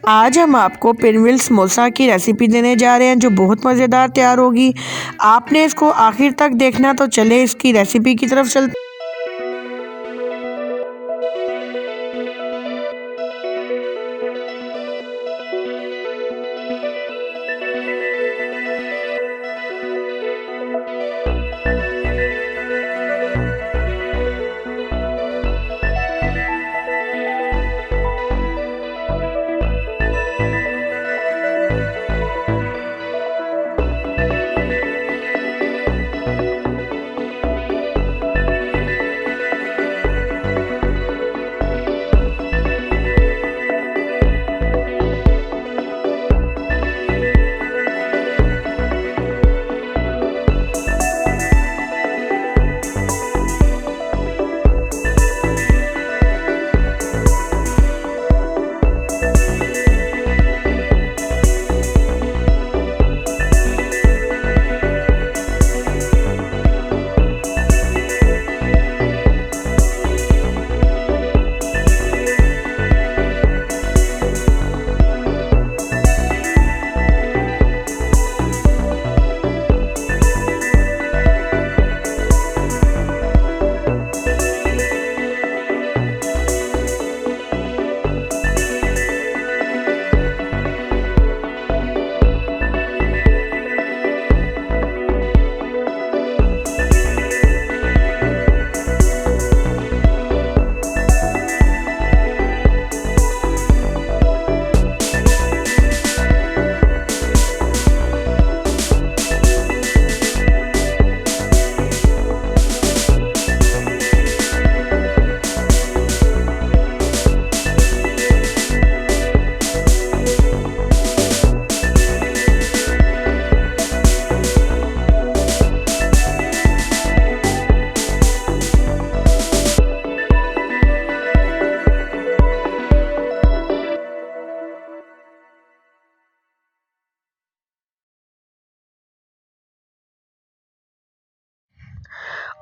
आज हम आपको पिनव्हील समोसा की रेसिपी देने जा रहे हैं जो बहुत मज़ेदार तैयार होगी। आपने इसको आखिर तक देखना, तो चले इसकी रेसिपी की तरफ चलते।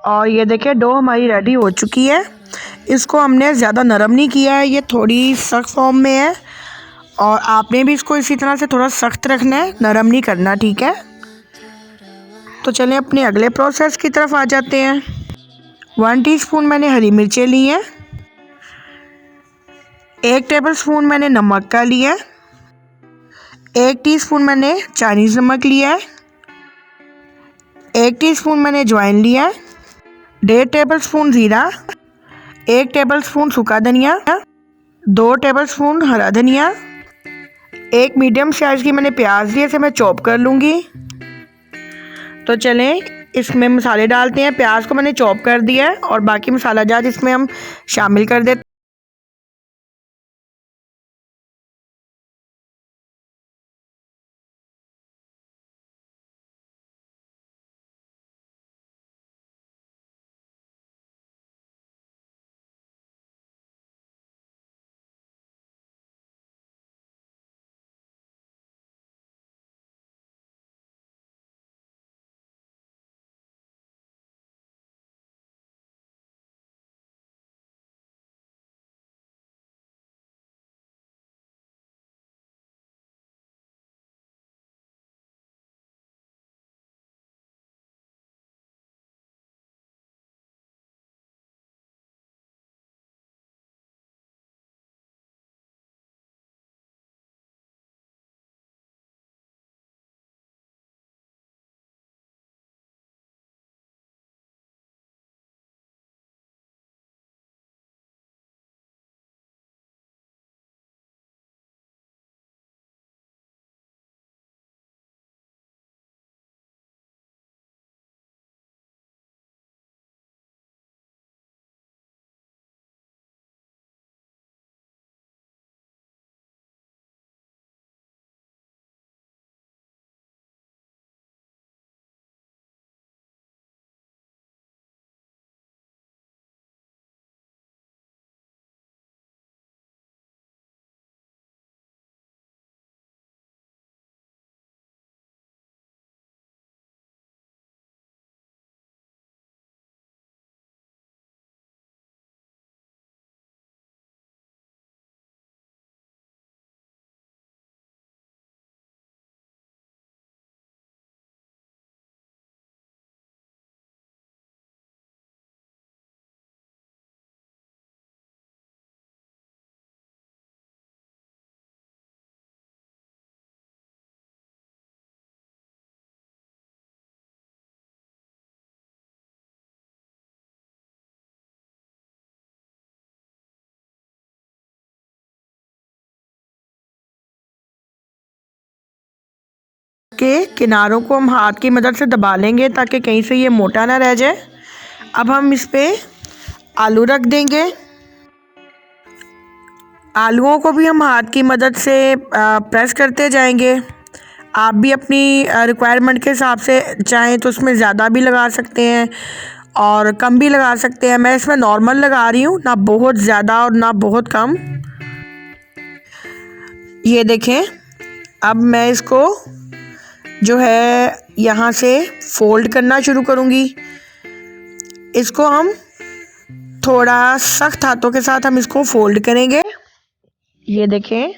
और ये देखिए, डो हमारी रेडी हो चुकी है। इसको हमने ज़्यादा नरम नहीं किया है, ये थोड़ी सख्त फॉर्म में है। और आपने भी इसको इसी तरह से थोड़ा सख्त रखना है, नरम नहीं करना, ठीक है। तो चलें अपने अगले प्रोसेस की तरफ आ जाते हैं। 1 टीस्पून मैंने हरी मिर्चें ली हैं। 1 टेबलस्पून मैंने नमक का लिया है। 1 टीस्पून मैंने चाइनीज़ नमक लिया है। 1 टीस्पून मैंने अजवाइन लिया है। 1.5 टेबलस्पून ज़ीरा। 1 टेबलस्पून सूखा धनिया। 2 टेबलस्पून हरा धनिया। 1 मीडियम साइज़ की मैंने प्याज ली, इसे मैं चॉप कर लूँगी। तो चलें इसमें मसाले डालते हैं। प्याज को मैंने चॉप कर दिया है और बाकी मसाला जात इसमें हम शामिल कर देते हैं। इसके किनारों को हम हाथ की मदद से दबा लेंगे ताकि कहीं से ये मोटा ना रह जाए। अब हम इस पे आलू रख देंगे। आलूओं को भी हम हाथ की मदद से प्रेस करते जाएंगे। आप भी अपनी रिक्वायरमेंट के हिसाब से चाहें तो उसमें ज़्यादा भी लगा सकते हैं और कम भी लगा सकते हैं। मैं इसमें नॉर्मल लगा रही हूँ, ना बहुत ज़्यादा और ना बहुत कम। ये देखें, अब मैं इसको जो है यहाँ से फोल्ड करना शुरू करूँगी। इसको हम थोड़ा सख्त हाथों के साथ हम इसको फोल्ड करेंगे। ये देखें,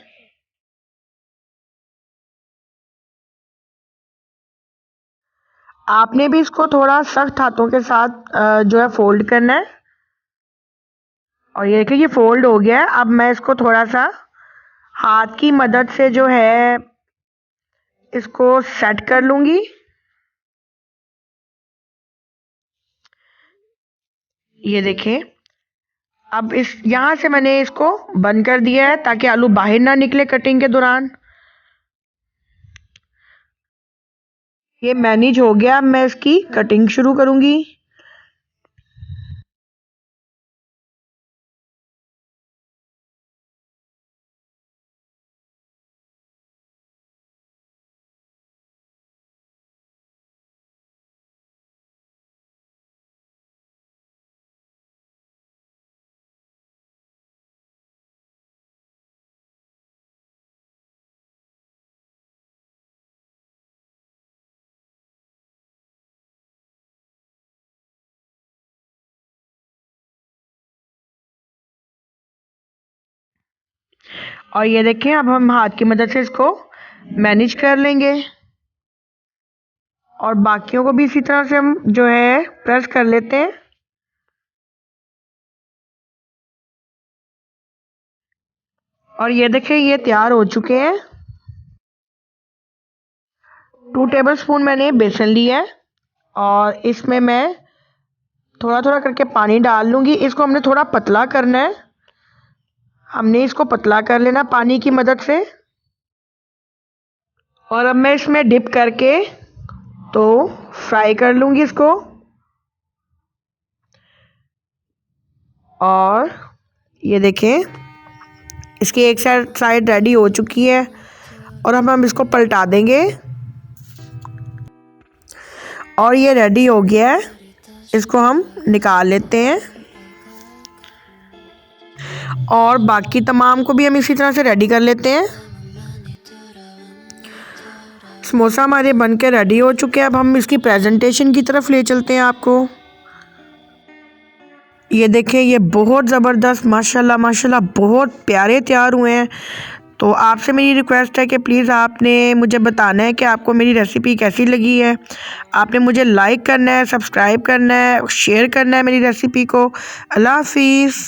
आपने भी इसको थोड़ा सख्त हाथों के साथ जो है फोल्ड करना है। और ये देखिए, ये फोल्ड हो गया है। अब मैं इसको थोड़ा सा हाथ की मदद से जो है इसको सेट कर लूँगी। ये देखें, अब इस यहाँ से मैंने इसको बंद कर दिया है ताकि आलू बाहर ना निकले कटिंग के दौरान। ये मैनेज हो गया। अब मैं इसकी कटिंग शुरू करूँगी। और ये देखें, अब हम हाथ की मदद से इसको मैनेज कर लेंगे और बाकियों को भी इसी तरह से हम जो है प्रेस कर लेते हैं। और ये देखें, ये तैयार हो चुके हैं। 2 टेबलस्पून मैंने बेसन लिया है और इसमें मैं थोड़ा थोड़ा करके पानी डाल लूँगी। इसको हमने थोड़ा पतला करना है। हमने इसको पतला कर लेना पानी की मदद से। और अब मैं इसमें डिप करके तो फ्राई कर लूँगी इसको। और ये देखें, इसकी एक साइड रेडी हो चुकी है और हम इसको पलटा देंगे। और ये रेडी हो गया है। इसको हम निकाल लेते हैं और बाकी तमाम को भी हम इसी तरह से रेडी कर लेते हैं। समोसा हमारे बन के रेडी हो चुके हैं। अब हम इसकी प्रेजेंटेशन की तरफ ले चलते हैं आपको। ये देखें, ये बहुत ज़बरदस्त माशाल्लाह माशाल्लाह बहुत प्यारे तैयार हुए हैं। तो आपसे मेरी रिक्वेस्ट है कि प्लीज़ आपने मुझे बताना है कि आपको मेरी रेसिपी कैसी लगी है। आपने मुझे लाइक करना है, सब्सक्राइब करना है, शेयर करना है मेरी रेसिपी को। अल्लाह हाफिज़।